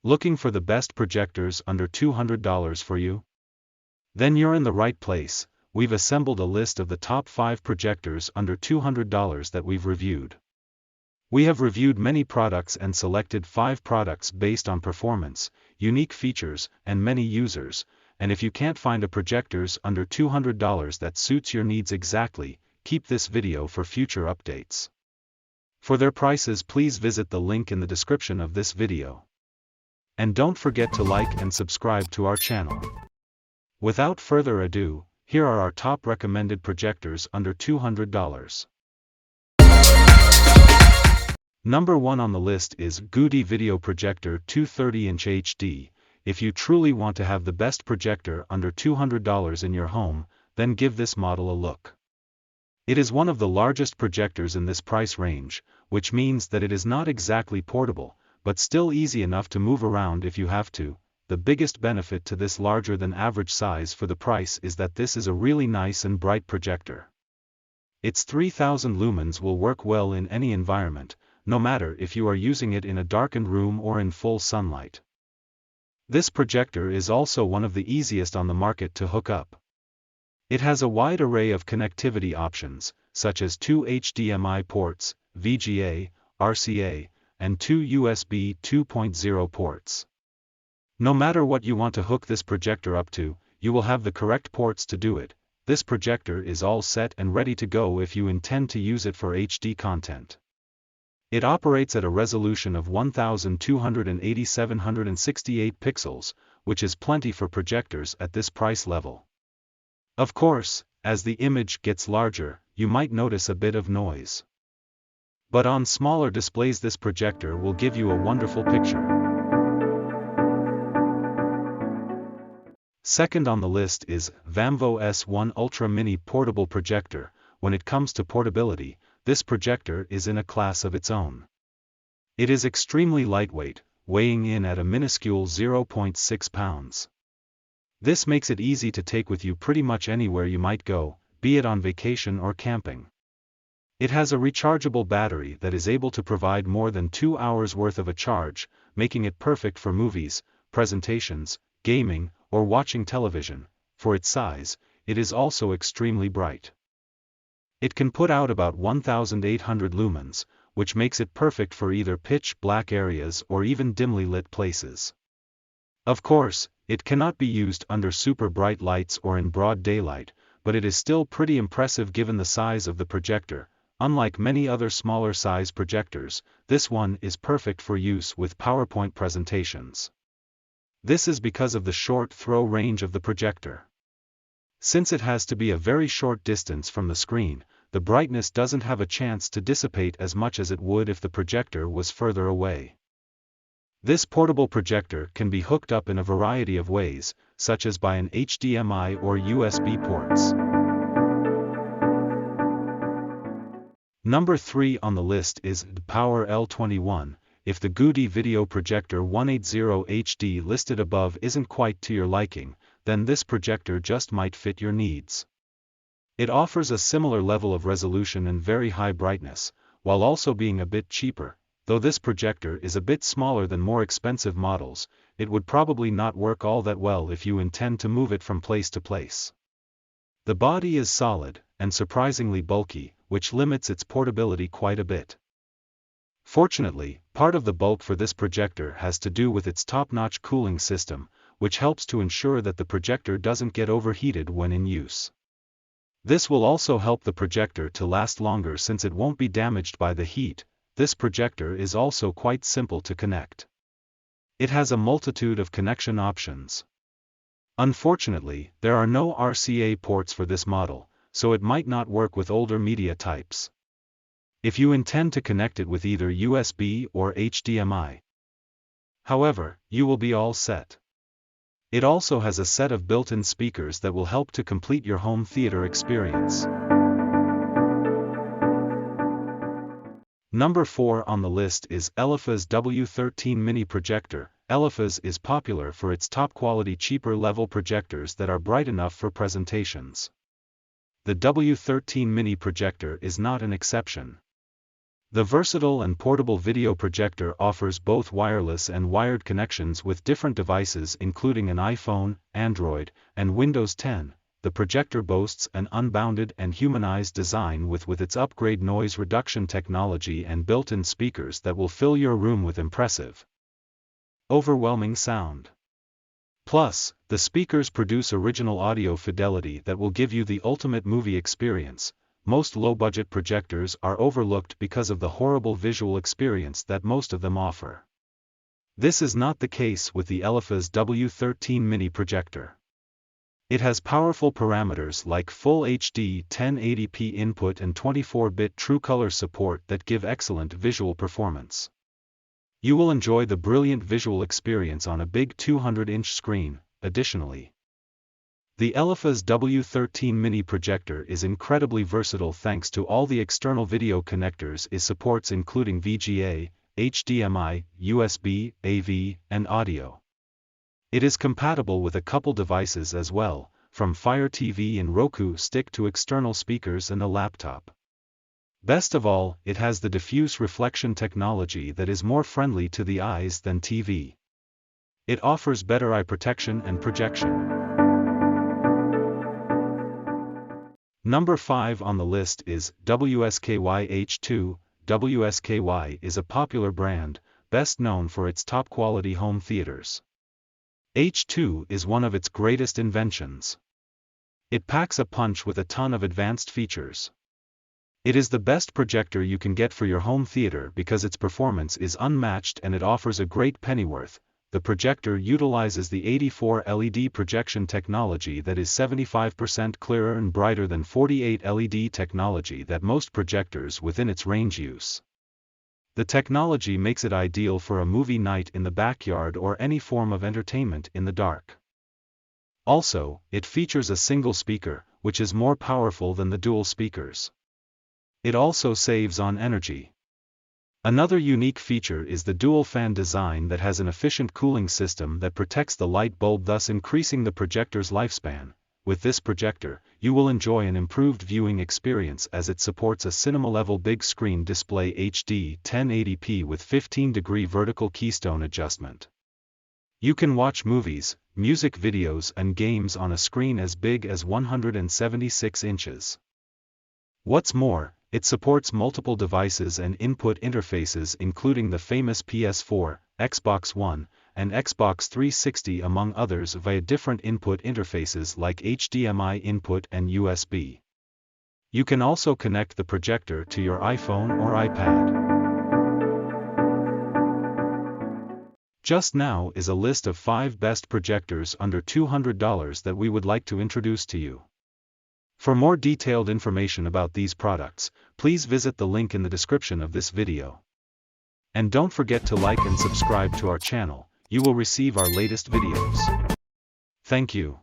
Looking for the best projectors under $200 for you? Then you're in the right place. We've assembled a list of the top 5 projectors under $200 that we've reviewed. We have reviewed many products and selected 5 products based on performance, unique features, and many users, and if you can't find a projectors under $200 that suits your needs exactly, keep this video for future updates. For their prices, please visit the link in the description of this video. And don't forget to like and subscribe to our channel. Without further ado, here are our top recommended projectors under $200. Number 1 on the list is GooDee Video Projector 230-inch HD. If you truly want to have the best projector under $200 in your home, then give this model a look. It is one of the largest projectors in this price range, which means that it is not exactly portable, but still easy enough to move around if you have to. The biggest benefit to this larger than average size for the price is that this is a really nice and bright projector. Its 3000 lumens will work well in any environment, no matter if you are using it in a darkened room or in full sunlight. This projector is also one of the easiest on the market to hook up. It has a wide array of connectivity options, such as 2 HDMI ports, VGA, RCA, and 2 USB 2.0 ports. No matter what you want to hook this projector up to, you will have the correct ports to do it. This projector is all set and ready to go if you intend to use it for HD content. It operates at a resolution of 1280x768 pixels, which is plenty for projectors at this price level. Of course, as the image gets larger, you might notice a bit of noise. But on smaller displays this projector will give you a wonderful picture. Second on the list is Vamvo S1 Ultra Mini Portable Projector. When it comes to portability, this projector is in a class of its own. It is extremely lightweight, weighing in at a minuscule 0.6 pounds. This makes it easy to take with you pretty much anywhere you might go, be it on vacation or camping. It has a rechargeable battery that is able to provide more than 2 hours worth of a charge, making it perfect for movies, presentations, gaming, or watching television. For its size, it is also extremely bright. It can put out about 1800 lumens, which makes it perfect for either pitch black areas or even dimly lit places. Of course, it cannot be used under super bright lights or in broad daylight, but it is still pretty impressive given the size of the projector. Unlike many other smaller size projectors, this one is perfect for use with PowerPoint presentations. This is because of the short throw range of the projector. Since it has to be a very short distance from the screen, the brightness doesn't have a chance to dissipate as much as it would if the projector was further away. This portable projector can be hooked up in a variety of ways, such as by an HDMI or USB ports. Number 3 on the list is DBPOWER L21. If the GooDee Video Projector 180 HD listed above isn't quite to your liking, then this projector just might fit your needs. It offers a similar level of resolution and very high brightness, while also being a bit cheaper. Though this projector is a bit smaller than more expensive models, it would probably not work all that well if you intend to move it from place to place. The body is solid, and surprisingly bulky, which limits its portability quite a bit. Fortunately, part of the bulk for this projector has to do with its top-notch cooling system, which helps to ensure that the projector doesn't get overheated when in use. This will also help the projector to last longer since it won't be damaged by the heat. This projector is also quite simple to connect. It has a multitude of connection options. Unfortunately, there are no RCA ports for this model, so it might not work with older media types. If you intend to connect it with either USB or HDMI, however, you will be all set. It also has a set of built-in speakers that will help to complete your home theater experience. Number 4 on the list is ELEPHAS W13 Mini Projector. ELEPHAS is popular for its top-quality cheaper level projectors that are bright enough for presentations. The W13 Mini Projector is not an exception. The versatile and portable video projector offers both wireless and wired connections with different devices including an iPhone, Android, and Windows 10. The projector boasts an unbounded and humanized design with its upgrade noise reduction technology and built-in speakers that will fill your room with impressive, overwhelming sound. Plus, the speakers produce original audio fidelity that will give you the ultimate movie experience. Most low-budget projectors are overlooked because of the horrible visual experience that most of them offer. This is not the case with the ELEPHAS W13 mini projector. It has powerful parameters like Full HD 1080p input and 24-bit true color support that give excellent visual performance. You will enjoy the brilliant visual experience on a big 200-inch screen. Additionally, the ELEPHAS W13 mini projector is incredibly versatile thanks to all the external video connectors it supports including VGA, HDMI, USB, AV, and audio. It is compatible with a couple devices as well, from Fire TV and Roku stick to external speakers and a laptop. Best of all, it has the diffuse reflection technology that is more friendly to the eyes than TV. It offers better eye protection and projection. Number 5 on the list is Wsky H2. Wsky is a popular brand, best known for its top-quality home theaters. H2 is one of its greatest inventions. It packs a punch with a ton of advanced features. It is the best projector you can get for your home theater because its performance is unmatched and it offers a great pennyworth. The projector utilizes the 84 LED projection technology that is 75% clearer and brighter than 48 LED technology that most projectors within its range use. The technology makes it ideal for a movie night in the backyard or any form of entertainment in the dark. Also, it features a single speaker, which is more powerful than the dual speakers. It also saves on energy. Another unique feature is the dual fan design that has an efficient cooling system that protects the light bulb, thus increasing the projector's lifespan. With this projector, you will enjoy an improved viewing experience as it supports a cinema-level big screen display HD 1080p with 15-degree vertical keystone adjustment. You can watch movies, music videos and games on a screen as big as 176 inches. What's more, it supports multiple devices and input interfaces including the famous PS4, Xbox One, and Xbox 360 among others via different input interfaces like HDMI input and USB. You can also connect the projector to your iPhone or iPad. Just now is a list of 5 best projectors under $200 that we would like to introduce to you. For more detailed information about these products, please visit the link in the description of this video. And don't forget to like and subscribe to our channel. You will receive our latest videos. Thank you.